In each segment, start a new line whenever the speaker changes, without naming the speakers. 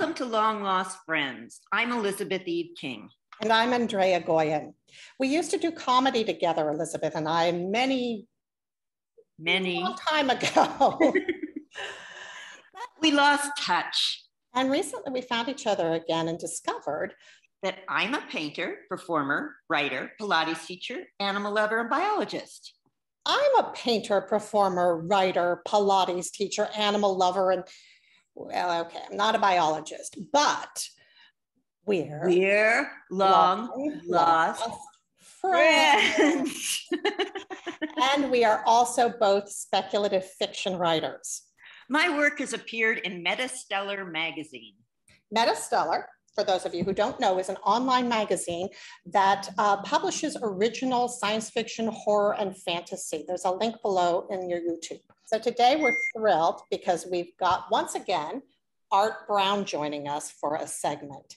Welcome to Long Lost Friends. I'm Elizabeth Eve King.
And I'm Andrea Goyan. We used to do comedy together, Elizabeth and I, a long time ago.
We lost touch.
And recently we found each other again and discovered
that I'm a painter, performer, writer, Pilates teacher, animal lover, and biologist.
I'm a painter, performer, writer, Pilates teacher, animal lover, and well, okay, I'm not a biologist, but we're long lost friends. And we are also both speculative fiction writers.
My work has appeared in Metastellar magazine.
Metastellar, for those of you who don't know, is an online magazine that publishes original science fiction, horror, and fantasy. There's a link below in your YouTube. So today we're thrilled because we've got, once again, Art Brown joining us for a segment.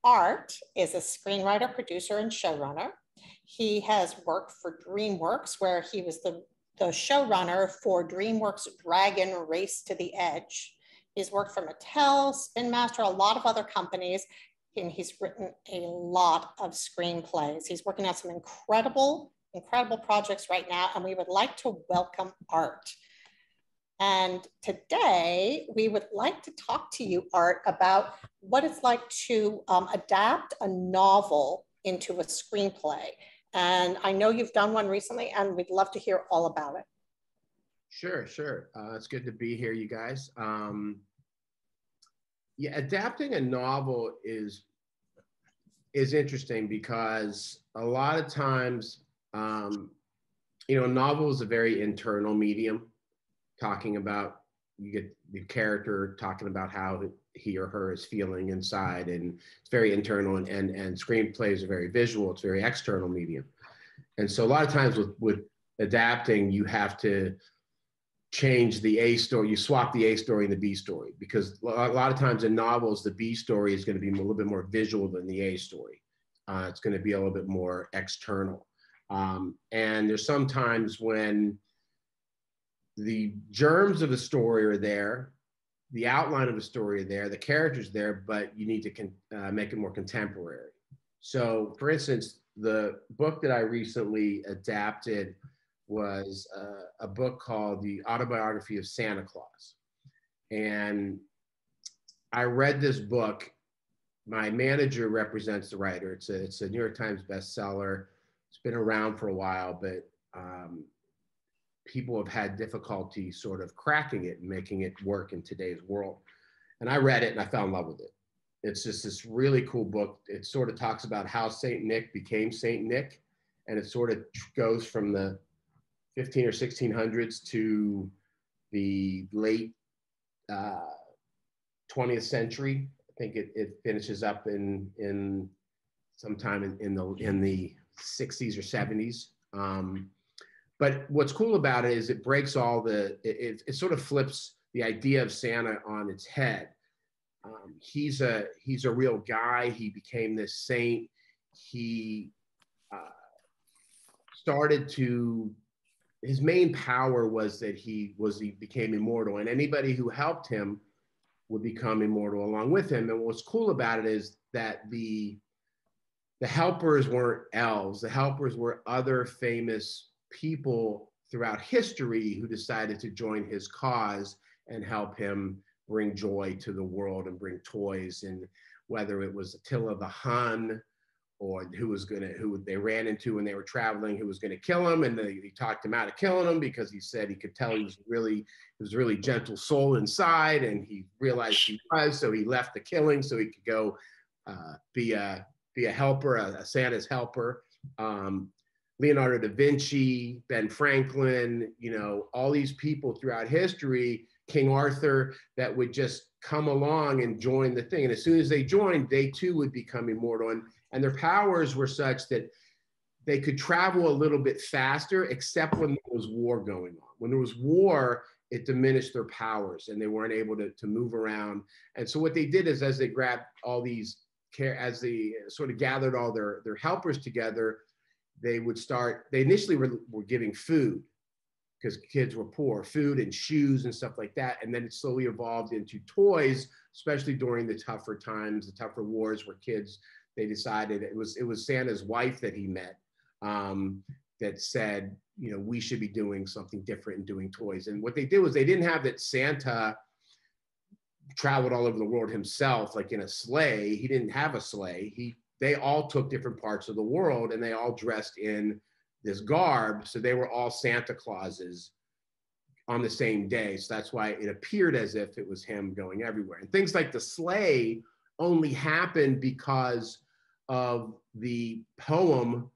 Art is a screenwriter, producer, and showrunner. He has worked for DreamWorks, where he was the showrunner for DreamWorks' Dragon Race to the Edge. He's worked for Mattel, Spin Master, a lot of other companies, and he's written a lot of screenplays. He's working on some incredible projects right now, and we would like to welcome Art. And today, we would like to talk to you, Art, about what it's like to adapt a novel into a screenplay. And I know you've done one recently, and we'd love to hear all about it.
Sure. It's good to be here, you guys. Yeah, adapting a novel is interesting because a lot of times, a novel is a very internal medium. Talking about, you get the character talking about how he or her is feeling inside, and it's very internal, and screenplays are very visual. It's very external medium. And so a lot of times with adapting, you have to change the A story, you swap the A story and the B story, because a lot of times in novels, the B story is going to be a little bit more visual than the A story. It's going to be a little bit more external. And there's sometimes when the germs of the story are there, the outline of the story are there, the character's there, but you need to make it more contemporary. So for instance, the book that I recently adapted was a book called The Autobiography of Santa Claus. And I read this book. My manager represents the writer. It's a New York Times bestseller. It's been around for a while, but people have had difficulty sort of cracking it and making it work in today's world. And I read it and I fell in love with it. It's just this really cool book. It sort of talks about how Saint Nick became Saint Nick. And it sort of goes from the 15 or 1600s to the late 20th century. I think it finishes up in sometime in the 60s or 70s. But what's cool about it is it breaks all it sort of flips the idea of Santa on its head. He's a real guy. He became this saint. He his main power was that he became immortal, and anybody who helped him would become immortal along with him. And what's cool about it is that the helpers weren't elves. The helpers were other famous people throughout history who decided to join his cause and help him bring joy to the world and bring toys. And whether it was Attila the Hun, or who they ran into when they were traveling, who was going to kill him, and he talked him out of killing him because he said he could tell he was a really gentle soul inside, and he realized he was, so he left the killing so he could go be a helper, a Santa's helper. Leonardo da Vinci, Ben Franklin, all these people throughout history, King Arthur, that would just come along and join the thing. And as soon as they joined, they too would become immortal. And their powers were such that they could travel a little bit faster, except when there was war going on. When there was war, it diminished their powers and they weren't able to move around. And so what they did is, as they grabbed all these as they sort of gathered all their helpers together, they initially were giving food, because kids were poor, food and shoes and stuff like that. And then it slowly evolved into toys especially during the tougher times, the tougher wars where kids, they decided it was Santa's wife that he met that said, you know, we should be doing something different and doing toys. And what they did was they didn't have that Santa traveled all over the world himself, like in a sleigh. He didn't have a sleigh. They all took different parts of the world and they all dressed in this garb. So they were all Santa Clauses on the same day. So that's why it appeared as if it was him going everywhere. And things like the sleigh only happened because of the poem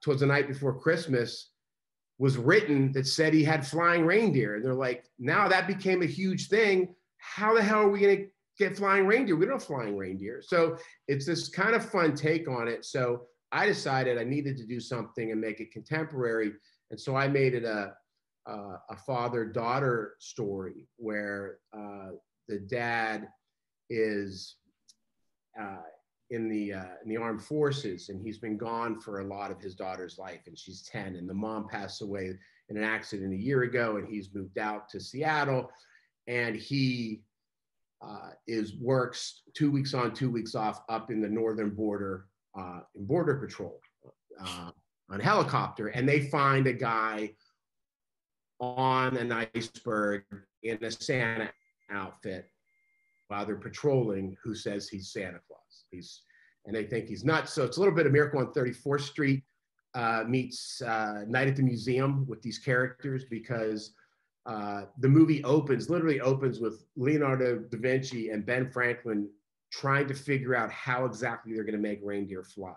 Twas the Night Before Christmas was written that said he had flying reindeer. And they're like, now that became a huge thing. How the hell are we going to get flying reindeer? We don't have flying reindeer. So it's this kind of fun take on it. So I decided I needed to do something and make it contemporary. And so I made it a father-daughter story where the dad is in the armed forces, and he's been gone for a lot of his daughter's life, and she's 10, and the mom passed away in an accident a year ago, and he's moved out to Seattle, and he works 2 weeks on, 2 weeks off up in the northern border in Border Patrol on helicopter, and they find a guy on an iceberg in a Santa outfit while they're patrolling, who says he's Santa Claus. And they think he's nuts. So it's a little bit of Miracle on 34th Street meets Night at the Museum with these characters, because the movie literally opens with Leonardo da Vinci and Ben Franklin trying to figure out how exactly they're going to make reindeer fly.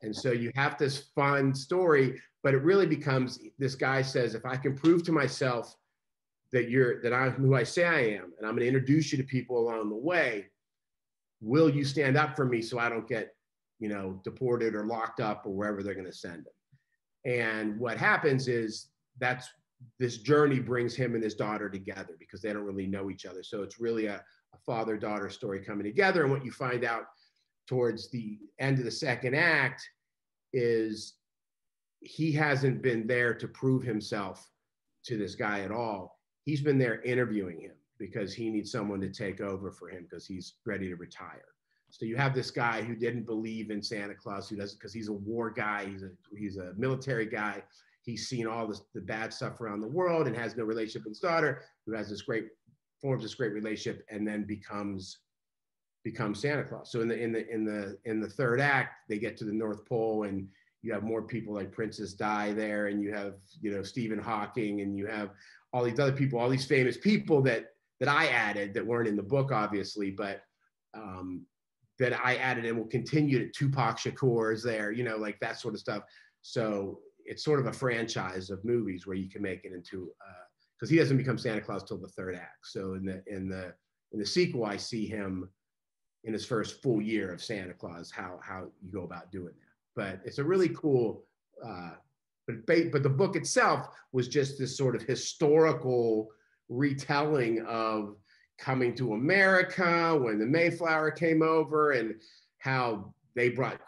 And so you have this fun story, but it really becomes, this guy says, if I can prove to myself that I'm who I say I am, and I'm going to introduce you to people along the way, will you stand up for me so I don't get, you know, deported or locked up or wherever they're going to send him? And what happens is this journey brings him and his daughter together because they don't really know each other. So it's really a father-daughter story coming together. And what you find out towards the end of the second act is he hasn't been there to prove himself to this guy at all. He's been there interviewing him because he needs someone to take over for him because he's ready to retire. So you have this guy who didn't believe in Santa Claus, who doesn't, because he's a war guy, he's a military guy. He's seen all the bad stuff around the world and has no relationship with his daughter, who has forms this great relationship, and then becomes Santa Claus. So in the third act, they get to the North Pole, and you have more people like Princess Di there, and you have, you know, Stephen Hawking, and you have all these other people, all these famous people that I added that weren't in the book, obviously, but that I added and will continue to. Tupac Shakur is there, you know, like that sort of stuff. So it's sort of a franchise of movies where you can make it into, because he doesn't become Santa Claus till the third act. So in the sequel, I see him in his first full year of Santa Claus, how you go about doing that. But it's a really cool, but the book itself was just this sort of historical retelling of coming to America when the Mayflower came over, and how they brought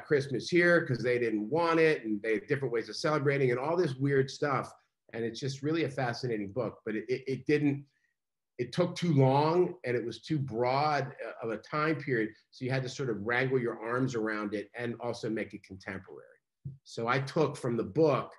Christmas here because they didn't want it, and they had different ways of celebrating and all this weird stuff. And it's just really a fascinating book, but it took too long and it was too broad of a time period. So you had to sort of wrangle your arms around it and also make it contemporary. So I took from the book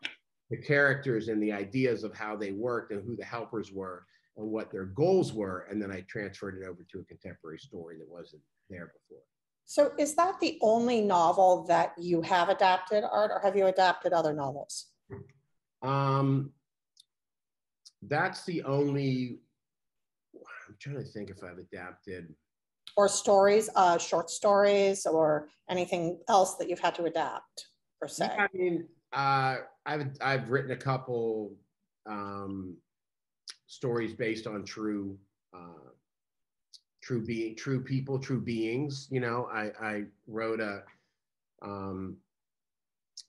the characters and the ideas of how they worked and who the helpers were and what their goals were. And then I transferred it over to a contemporary story that wasn't there before.
So is that the only novel that you have adapted, Art, or have you adapted other novels?
That's the only, I'm trying to think if I've adapted.
Or stories, short stories, or anything else that you've had to adapt, per se?
Yeah, I mean, I've written a couple stories based on true people, true beings. You know, I wrote a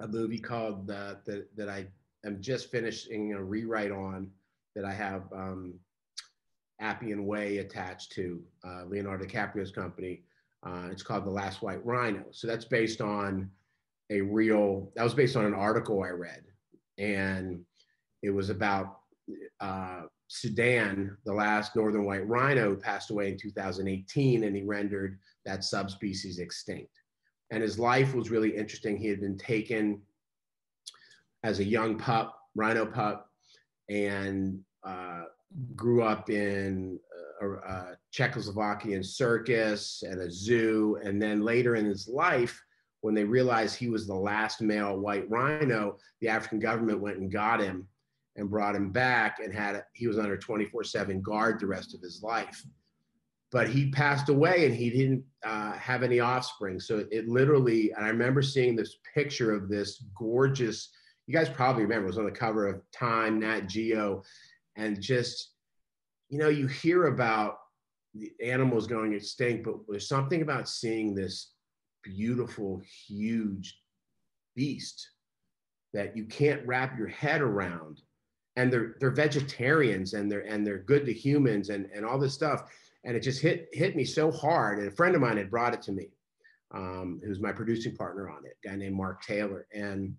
movie called that I am just finishing a rewrite on, that I have Appian Way attached to, Leonardo DiCaprio's company. It's called The Last White Rhino. So that's based on that was based on an article I read, and it was about Sudan, the last northern white rhino, passed away in 2018, and he rendered that subspecies extinct. And his life was really interesting. He had been taken as a young pup, rhino pup, and grew up in a Czechoslovakian circus and a zoo. And then later in his life, when they realized he was the last male white rhino, the African government went and got him and brought him back, and he was under 24/7 guard the rest of his life. But he passed away, and he didn't have any offspring. So it literally, and I remember seeing this picture of this gorgeous, you guys probably remember, it was on the cover of Time, Nat Geo, and just, you know, you hear about the animals going extinct, but there's something about seeing this beautiful, huge beast that you can't wrap your head around. And they're vegetarians, and they're good to humans, and all this stuff. And it just hit me so hard. And a friend of mine had brought it to me, who's my producing partner on it, a guy named Mark Taylor. And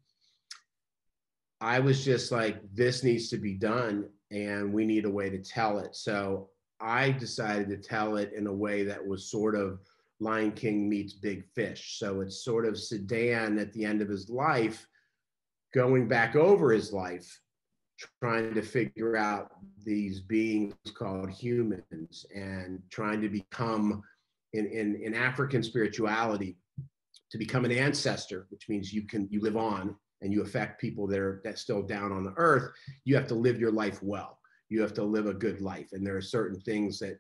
I was just like, this needs to be done, and we need a way to tell it. So I decided to tell it in a way that was sort of Lion King meets Big Fish. So it's sort of Sudan at the end of his life, going back over his life, trying to figure out these beings called humans, and trying to become, in African spirituality, to become an ancestor, which means you live on and you affect people that's still down on the earth. You have to live your life well. You have to live a good life. And there are certain things that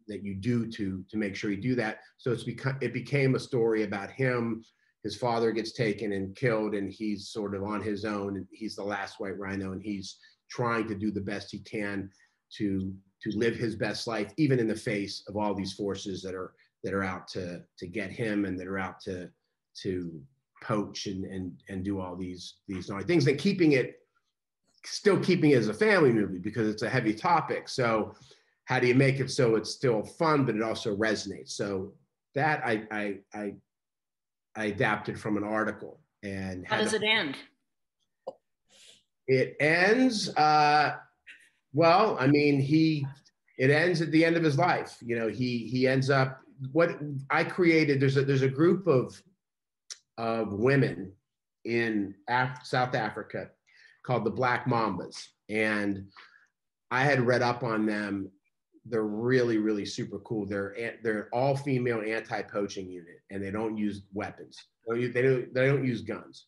you do to make sure you do that. So it became a story about him. His father gets taken and killed, and he's sort of on his own, and he's the last white rhino, and he's trying to do the best he can to live his best life, even in the face of all these forces that are out to get him, and that are out to poach and do all these naughty things, and still keeping it as a family movie, because it's a heavy topic. So how do you make it so it's still fun, but it also resonates? So that I adapted from an article. And
how does it end?
It ends, well, I mean, it ends at the end of his life. You know, he ends up, what I created, there's a group of women in South Africa called the Black Mambas. And I had read up on them. They're really, really super cool. They're all female anti-poaching unit, and they don't use weapons. They don't use guns.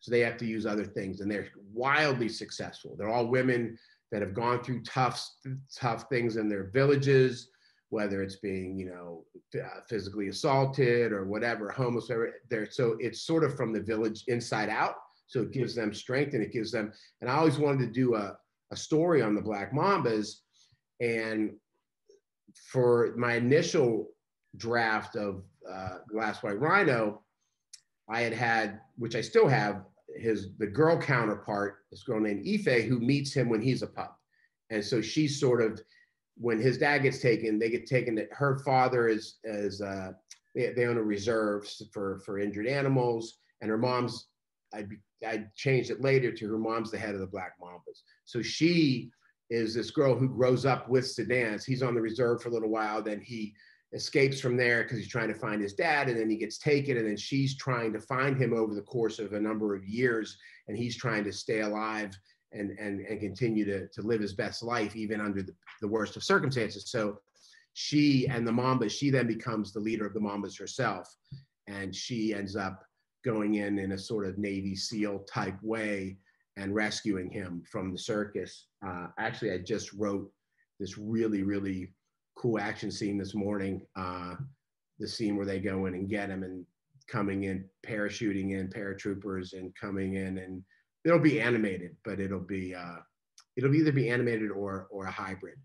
So they have to use other things, and they're wildly successful. They're all women that have gone through tough things in their villages, whether it's being, you know, physically assaulted or whatever, homeless, whatever. So it's sort of from the village inside out. So it gives them strength, and it gives them, and I always wanted to do a story on the Black Mambas. And for my initial draft of The Last White Rhino, I had, which I still have, the girl counterpart, this girl named Ife, who meets him when he's a pup. And so she's sort of, when his dad gets taken, they get taken to, her father they own a reserve for injured animals, and her mom's, I changed it later to her mom's the head of the Black Mambas. So she is this girl who grows up with Sudan. He's on the reserve for a little while, then he escapes from there because he's trying to find his dad, and then he gets taken, and then she's trying to find him over the course of a number of years, and he's trying to stay alive and continue to live his best life, even under the worst of circumstances. So she and the Mambas, she then becomes the leader of the Mambas herself, and she ends up going in a sort of Navy SEAL type way and rescuing him from the circus. Actually, I just wrote this really, really cool action scene this morning, the scene where they go in and get him, and coming in, parachuting in, paratroopers, and coming in, and it'll be animated, but it'll either be animated or a hybrid.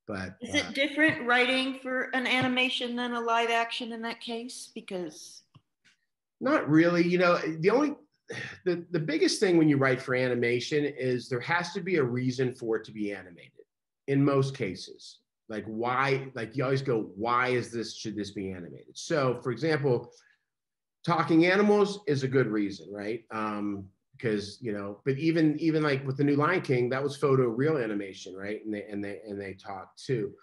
But
is it different writing for an animation than a live action in that case? Because
not really. You know, the biggest thing when you write for animation is there has to be a reason for it to be animated in most cases. Like why, like you always go, should this be animated? So for example, talking animals is a good reason, right? because, you know, but even like with the new Lion King, that was photo real animation, right? And they talked too.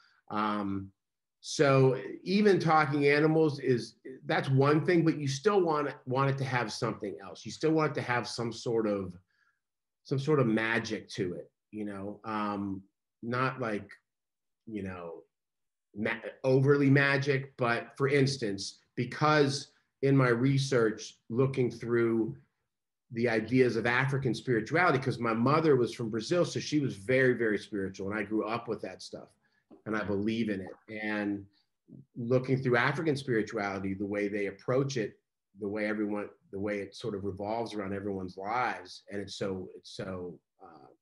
So even talking animals that's one thing, but you still want it to have something else. You still want it to have some sort of magic to it, you know, not like, you know, overly magic, but for instance, because in my research, looking through the ideas of African spirituality, because my mother was from Brazil, so she was very, very spiritual, and I grew up with that stuff, and I believe in it. And looking through African spirituality, the way they approach it, the way it sort of revolves around everyone's lives, and it's so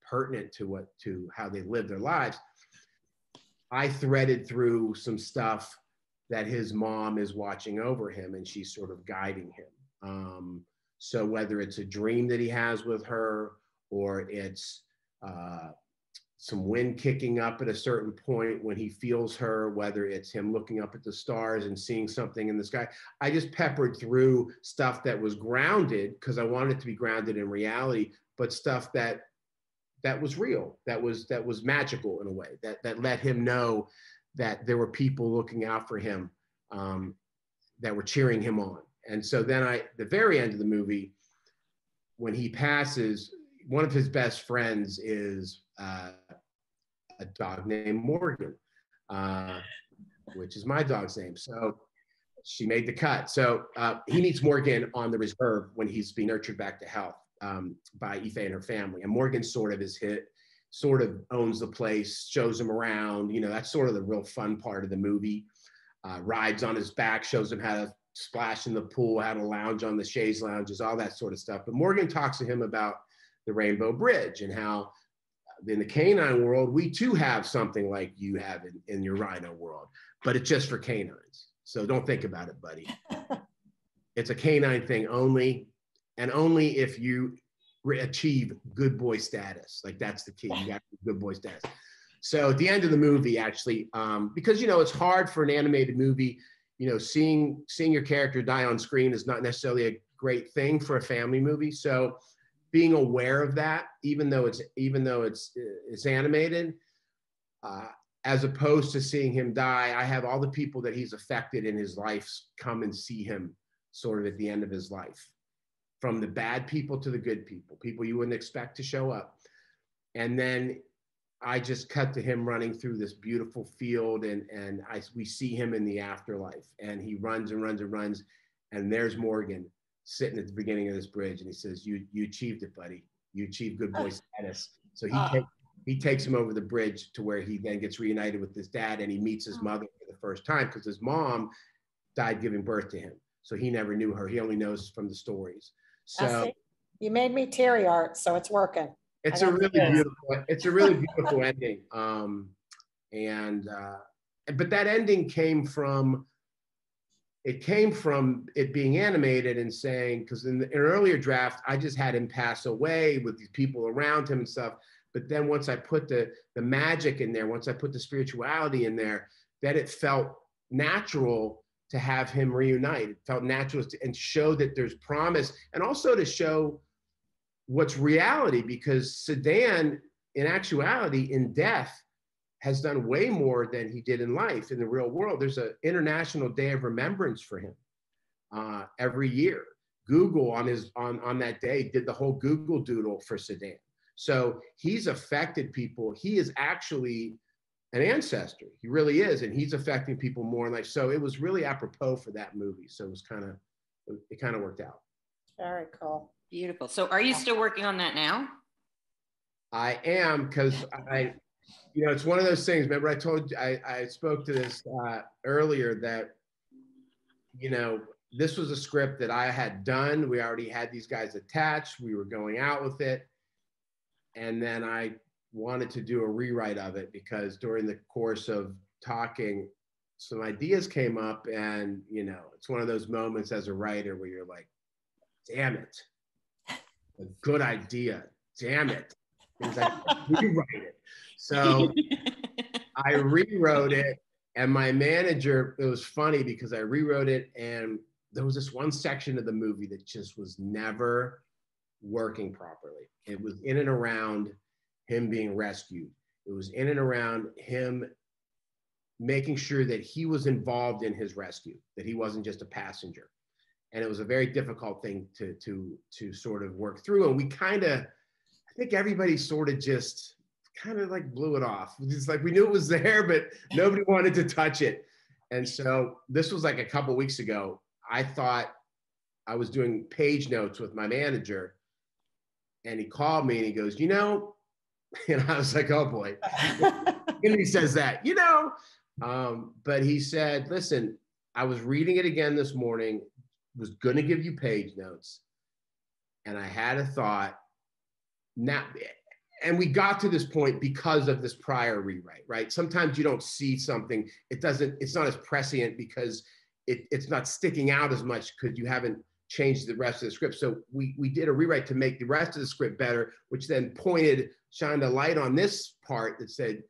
pertinent to how they live their lives. I threaded through some stuff that his mom is watching over him, and she's sort of guiding him. So whether it's a dream that he has with her, or it's some wind kicking up at a certain point when he feels her, whether it's him looking up at the stars and seeing something in the sky, I just peppered through stuff that was grounded, because I wanted it to be grounded in reality, but stuff that was real, that was magical in a way, that let him know that there were people looking out for him, that were cheering him on. And so then the very end of the movie, when he passes, one of his best friends is a dog named Morgan, which is my dog's name. So she made the cut. So he meets Morgan on the reserve when he's being nurtured back to health by Ife and her family. And Morgan sort of owns the place, shows him around. You know, that's sort of the real fun part of the movie. Rides on his back, shows him how to splash in the pool, how to lounge on the chaise lounges, all that sort of stuff. But Morgan talks to him about the Rainbow Bridge and how in the canine world, we too have something like you have in your rhino world, but it's just for canines. So don't think about it, buddy. It's a canine thing only, and only if you achieve good boy status. Like, that's the key. You got good boy status. So at the end of the movie, actually, because, you know, it's hard for an animated movie, you know, seeing your character die on screen is not necessarily a great thing for a family movie. So being aware of that, even though it's animated, as opposed to seeing him die, I have all the people that he's affected in his life come and see him sort of at the end of his life, from the bad people to the good people you wouldn't expect to show up. And then I just cut to him running through this beautiful field, and we see him in the afterlife, and he runs and runs and runs, and there's Morgan sitting at the beginning of this bridge, and he says, you achieved it, buddy. You achieved good boy status. So he takes him over the bridge to where he then gets reunited with his dad, and he meets his mother for the first time, because his mom died giving birth to him. So he never knew her. He only knows from the stories. So
you made me teary, Art, so it's working.
It's a really beautiful ending. But that ending came from it being animated and saying, because in an earlier draft, I just had him pass away with these people around him and stuff. But then once I put the magic in there, once I put the spirituality in there, that it felt natural to have him reunite. It felt natural and show that there's promise, and also to show what's reality, because Sedan, in actuality, in death, has done way more than he did in life. In the real world, there's an International Day of Remembrance for him every year. Google on that day did the whole Google Doodle for Sedan. So he's affected people. He is actually an ancestor. He really is, and he's affecting people more in life. So it was really apropos for that movie. So it kind of worked out.
Very cool.
Beautiful. So are you still working on that now?
I am, because it's one of those things. Remember, I told you, I spoke to this earlier, that, this was a script that I had done. We already had these guys attached. We were going out with it. And then I wanted to do a rewrite of it, because during the course of talking, some ideas came up, and, it's one of those moments as a writer where you're like, damn it. A good idea. Damn it. Rewrite it. So I rewrote it, and my manager, it was funny because I rewrote it, and there was this one section of the movie that just was never working properly. It was in and around him being rescued. It was in and around him making sure that he was involved in his rescue, that he wasn't just a passenger. And it was a very difficult thing to sort of work through. And we kind of, I think everybody sort of just kind of like blew it off. It's like we knew it was there, but nobody wanted to touch it. And so this was like a couple of weeks ago. I thought I was doing page notes with my manager, and he called me and he goes, you know, and I was like, oh boy. And he says that, you know, but he said, listen, I was reading it again this morning, was going to give you page notes. And I had a thought now, and we got to this point because of this prior rewrite, right? Sometimes you don't see something, it's not as prescient because it's not sticking out as much because you haven't changed the rest of the script. So we did a rewrite to make the rest of the script better, which then shined a light on this part that said,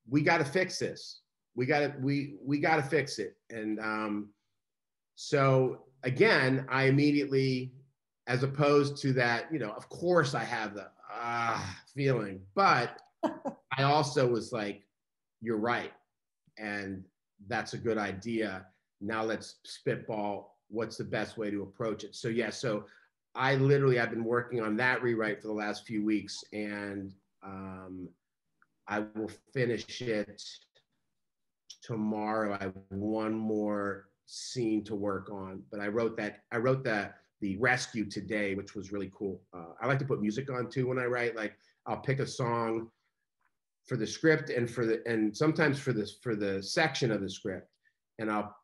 we got to fix this. We got to fix it. And so again, I immediately, as opposed to that, you know, of course I have the feeling, but I also was like, you're right. And that's a good idea. Now let's spitball what's the best way to approach it. So yeah, so I've been working on that rewrite for the last few weeks, and I will finish it tomorrow. I have one more scene to work on, but I wrote the rescue today, which was really cool. I like to put music on too when I write. Like I'll pick a song for the script and sometimes for the section of the script, and I'll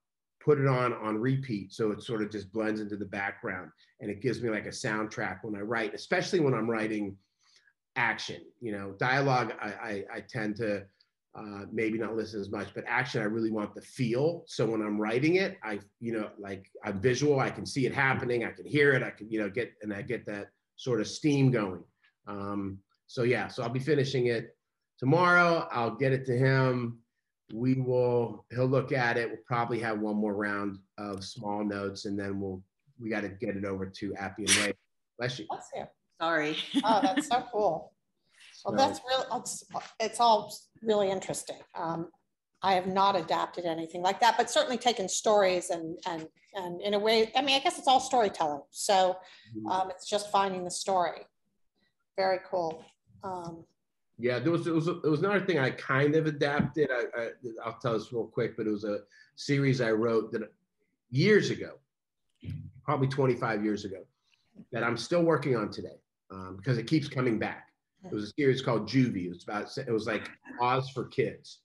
put it on repeat, so it sort of just blends into the background, and it gives me like a soundtrack when I write, especially when I'm writing action. You know, dialogue I tend to maybe not listen as much, but action I really want the feel. So when I'm writing it, like I'm visual, I can see it happening, I can hear it, I can get that sort of steam going. So yeah, so I'll be finishing it tomorrow. I'll get it to him. He'll look at it. We'll probably have one more round of small notes, and then we got to get it over to Appy and Ray. Bless you.
Bless you.
Sorry.
Oh, that's so cool. Well, that's really, it's all really interesting. I have not adapted anything like that, but certainly taken stories and in a way, I mean, I guess it's all storytelling. So it's just finding the story. Very cool.
Yeah, it was another thing I kind of adapted. I'll tell this real quick, but it was a series I wrote that years ago, probably 25 years ago, that I'm still working on today because it keeps coming back. It was a series called Juvie. It was like Oz for kids,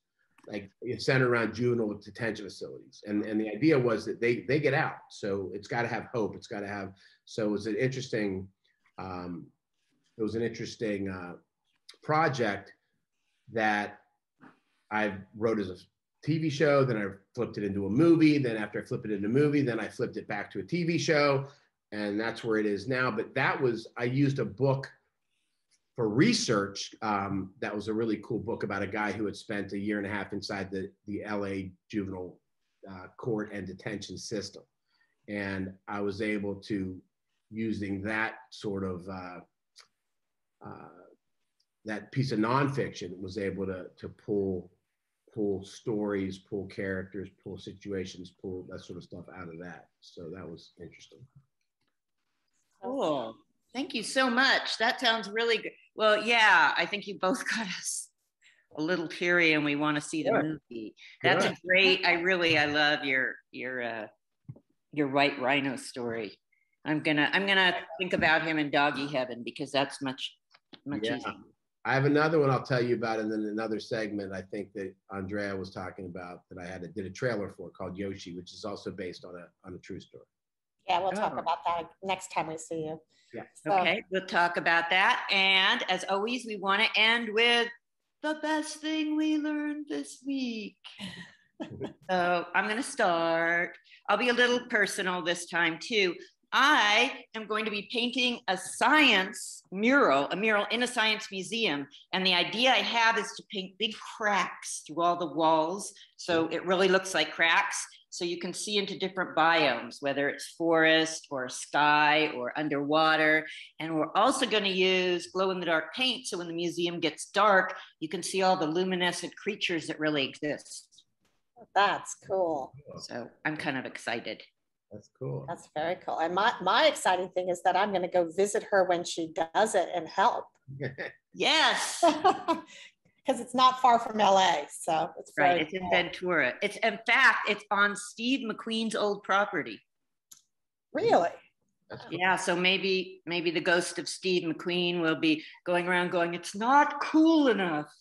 like it's centered around juvenile detention facilities. And the idea was that they get out, so it's got to have hope. It's got to have. So it was an interesting. Project that I wrote as a TV show, then I flipped it into a movie, then after I flipped it into a movie, then I flipped it back to a TV show, and that's where it is now. But I used a book for research. That was a really cool book about a guy who had spent a year and a half inside the LA juvenile court and detention system. And I was able to, using that sort of that piece of nonfiction, was able to pull stories, pull characters, pull situations, pull that sort of stuff out of that. So that was interesting.
Cool. Thank you so much. That sounds really good. Well, yeah, I think you both got us a little teary and we want to see the movie. That's a great, I love your White Rhino story. I'm gonna think about him in Doggy Heaven because that's much easier.
I have another one I'll tell you about, and then another segment I think that Andrea was talking about that I did a trailer for called Yoshi, which is also based on a true story.
Yeah, we'll talk about that next time we see you.
Yeah.
So. Okay, we'll talk about that. And as always, we want to end with the best thing we learned this week. So I'm going to start. I'll be a little personal this time too. I am going to be painting a mural in a science museum. And the idea I have is to paint big cracks through all the walls. So it really looks like cracks. so you can see into different biomes, whether it's forest or sky or underwater. And we're also going to use glow-in-the-dark paint, so when the museum gets dark, you can see all the luminescent creatures that really exist.
That's cool.
So I'm kind of excited.
That's cool.
That's very cool. And my exciting thing is that I'm going to go visit her when she does it and help.
Yes.
Because it's not far from LA. So it's
right. It's in Ventura. It's, in fact, it's on Steve McQueen's old property.
Really?
Yeah. So maybe the ghost of Steve McQueen will be going around going, it's not cool enough.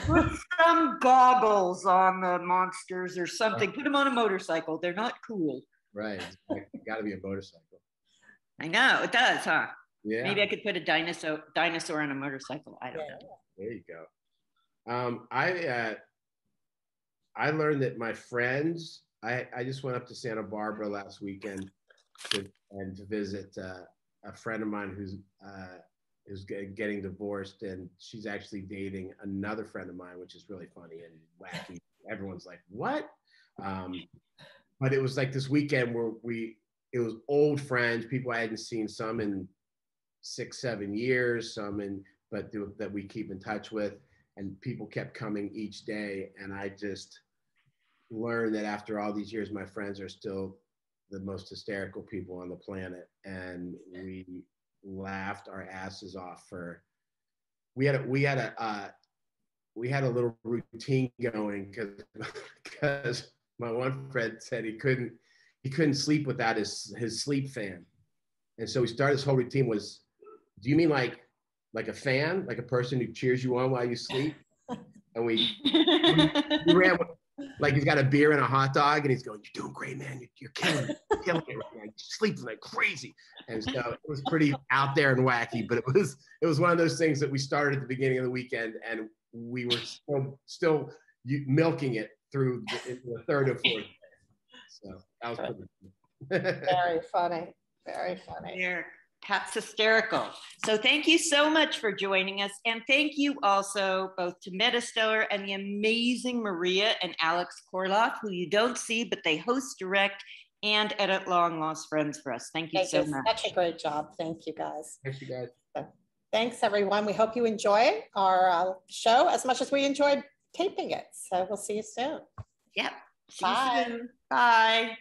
Put some goggles on the monsters or something. Put them on a motorcycle. They're not cool.
Right. It's got to be a motorcycle.
I know. It does, huh?
Yeah.
Maybe I could put a dinosaur on a motorcycle. I don't know.
There you go. I learned that my friends, I just went up to Santa Barbara last weekend to visit a friend of mine who's getting divorced, and she's actually dating another friend of mine, which is really funny and wacky. Everyone's like, what? But it was like this weekend where it was old friends, people I hadn't seen, some in 6-7 years, that we keep in touch with, and people kept coming each day. And I just learned that after all these years, my friends are still the most hysterical people on the planet. And we laughed our asses off we had a little routine going because my one friend said he couldn't sleep without his sleep fan. And so we started, this whole routine was, do you mean like a fan, like a person who cheers you on while you sleep? And we ran, like he's got a beer and a hot dog and he's going, you're doing great, man. You're killing it. You're killing it right now. You're sleeping like crazy. And so it was pretty out there and wacky, but it was one of those things that we started at the beginning of the weekend, and we were still milking it through the third or fourth day. So that was pretty cool.
Very funny. Very funny.
Pat's hysterical. So thank you so much for joining us. And thank you also both to Metastellar and the amazing Maria and Alex Korolov, who you don't see, but they host, direct, and edit Long Lost Friends for us. Thank you so much.
Such a great job. Thank you, guys.
Thank you, guys.
Thanks, everyone. We hope you enjoy our show as much as we enjoyed taping it. So we'll see you soon.
Yep.
Bye.
See you soon. Bye.